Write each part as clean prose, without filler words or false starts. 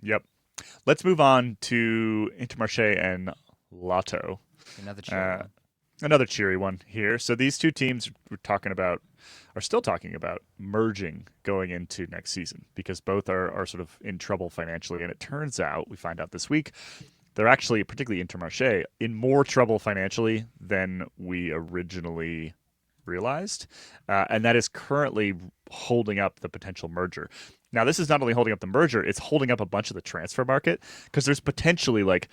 Yep. Let's move on to Intermarché and Lotto. Another cheery Uh, one. Another cheery one here. So these two teams are still talking about merging going into next season because both are sort of in trouble financially. And it turns out, we find out this week, they're actually, particularly Intermarché, in more trouble financially than we originally realized. And that is currently holding up the potential merger. Now, this is not only holding up the merger, it's holding up a bunch of the transfer market because there's potentially like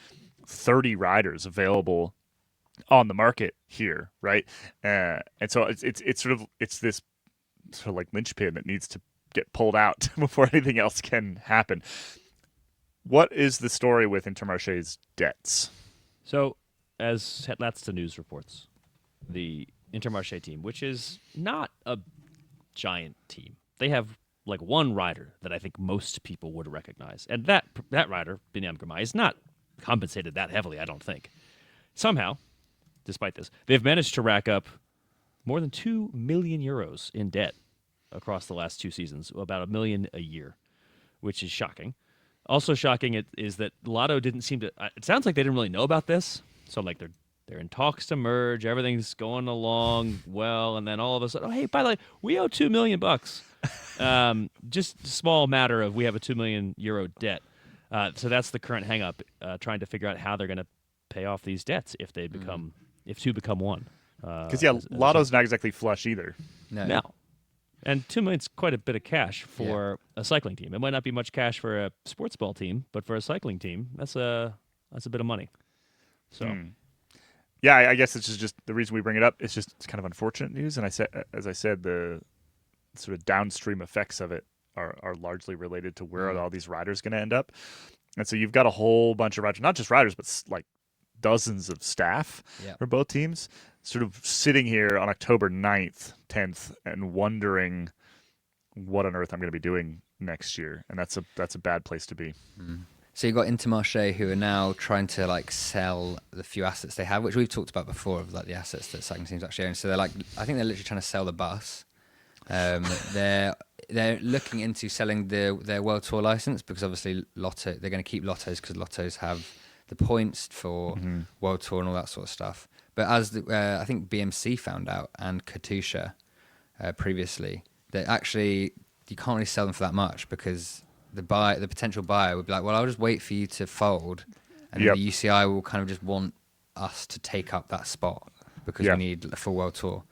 30 riders available on the market here, right? And so it's this sort of like linchpin that needs to get pulled out before anything else can happen. What is the story with Intermarché's debts? So, as that's the news reports, the Intermarché team, which is not a giant team, they have like one rider that I think most people would recognize, and that rider, Binyam Girmay, is not compensated that heavily. I don't think. Somehow, despite this, they've managed to rack up more than 2 million euros in debt across the last 2 seasons, about a million a year, which is shocking. Also shocking is that Lotto didn't seem to. It sounds like they didn't really know about this. So like they're in talks to merge. Everything's going along well, and then all of a sudden, oh hey, by the way, we owe 2 million bucks. Just a small matter of we have a 2 million euro debt. So that's the current hang up, trying to figure out how they're going to pay off these debts if two become one. Because yeah, Lotto's not exactly flush either. No. No. And 2 million's quite a bit of cash for a cycling team. It might not be much cash for a sports ball team, but for a cycling team, that's a bit of money. So Yeah, I guess it's just the reason we bring it up. It's kind of unfortunate news, and as I said, the sort of downstream effects of it are largely related to where all these riders going to end up. And so you've got a whole bunch of riders, not just riders, but like dozens of staff for both teams, sort of sitting here on October 9th, 10th, and wondering what on earth I'm going to be doing next year. And that's a bad place to be. So you've got Intermarché who are now trying to like sell the few assets they have, which we've talked about before, of like the assets that cycling teams actually own. So I think they're literally trying to sell the bus. They're looking into selling their World Tour license because obviously Lotto, they're going to keep Lottos because Lottos have the points for World Tour and all that sort of stuff. But as I think BMC found out and Katusha previously, that actually you can't really sell them for that much because the potential buyer would be like, well, I'll just wait for you to fold, and then the UCI will kind of just want us to take up that spot because we need a full World Tour.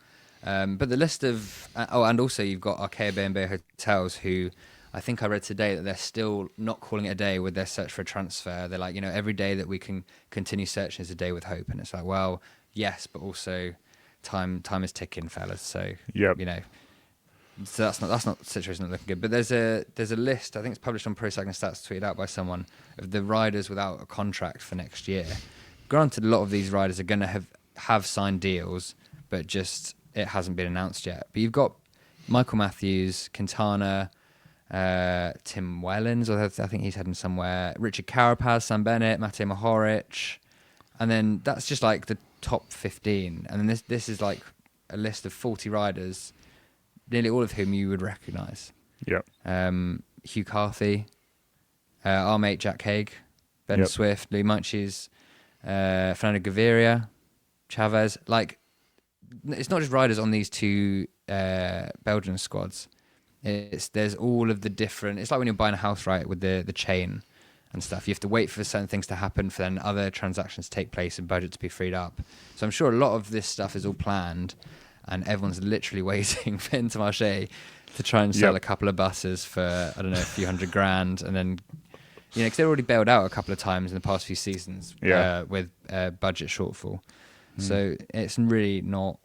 But the list of and also you've got Arkea B&B Hotels, who I think I read today that they're still not calling it a day with their search for a transfer. They're like, every day that we can continue searching is a day with hope, and it's like, well, yes, but also time is ticking, fellas. So so that's not the situation not looking good. But there's a list, I think it's published on Pro Cycling Stats, tweeted out by someone, of the riders without a contract for next year. Granted, a lot of these riders are going to have signed deals, but just it hasn't been announced yet. But you've got Michael Matthews, Quintana, Tim Wellens, I think he's heading somewhere, Richard Carapaz, Sam Bennett, Matej Mohoric, and then that's just like the top 15. And then this is like a list of 40 riders, nearly all of whom you would recognise. Yep. Hugh Carthy, our mate Jack Haig, Ben Swift, Lee Munchies, Fernando Gaviria, Chavez. Like, it's not just riders on these two Belgian squads. There's all of the different. It's like when you're buying a house, right, with the chain and stuff. You have to wait for certain things to happen for then other transactions to take place and budget to be freed up. So I'm sure a lot of this stuff is all planned, and everyone's literally waiting for Intermarché to try and sell a couple of buses for, I don't know, a few $100,000, and then because they've already bailed out a couple of times in the past few seasons with budget shortfall. So it's really not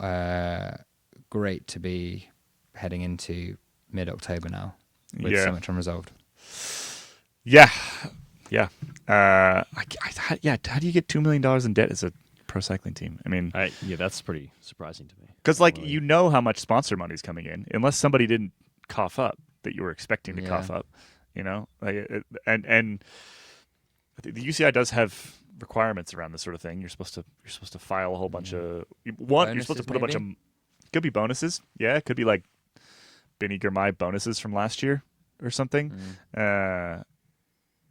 great to be heading into mid-October now with so much unresolved. Yeah. How do you get $2 million in debt as a pro cycling team? I mean, that's pretty surprising to me. because how much sponsor money is coming in, unless somebody didn't cough up that you were expecting to cough up. And the UCI does have requirements around this sort of thing. You're supposed to file a whole bunch of bonuses, you're supposed to put a bunch of could be bonuses. Yeah, it could be like Benny Girmay bonuses from last year or something.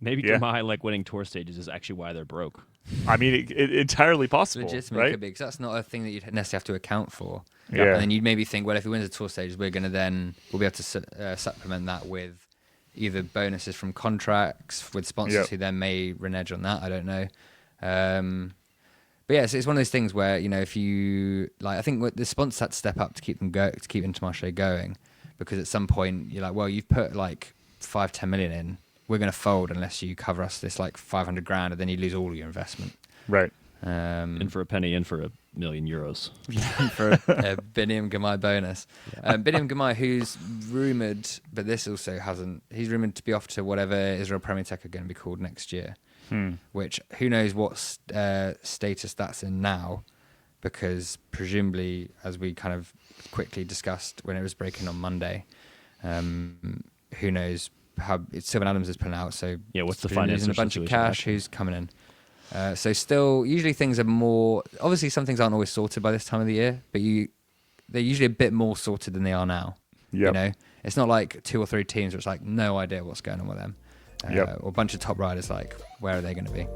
Maybe Yeah. Gamai, like winning tour stages, is actually why they're broke. I mean, entirely It's possible, legitimate, right? could be, because that's not a thing that you'd necessarily have to account for. Yeah. And then you'd maybe think, well, if he wins the tour stages, we'll be able to supplement that with either bonuses from contracts with sponsors Yep. who then may renege on that. I don't know. But yeah, it's one of those things where, you know, if you like, I think what the sponsors had to step up to keep to keep Intermarché going, because at some point you're like, well, you've put like 5-10 million in, we're going to fold unless you cover us this like 500 grand, and then you lose all your investment. Right. In for a penny, in for €1 million. For a Biniam Gamai bonus. Biniam Gamai, who's rumoured, but this also hasn't, he's rumoured to be off to whatever Israel Premier Tech are going to be called next year, which who knows what status that's in now, because presumably, as we kind of quickly discussed when it was breaking on Monday, who knows how Sylvan Adams is pulling out, so Yeah, what's the presumably financial losing a bunch of situation cash, actually? who's coming in. So still, usually things are more, obviously some things aren't always sorted by this time of the year, but they're usually a bit more sorted than they are now. Yep. You know, it's not like 2 or 3 teams where it's like no idea what's going on with them. Yep. Or a bunch of top riders, like where are they going to be?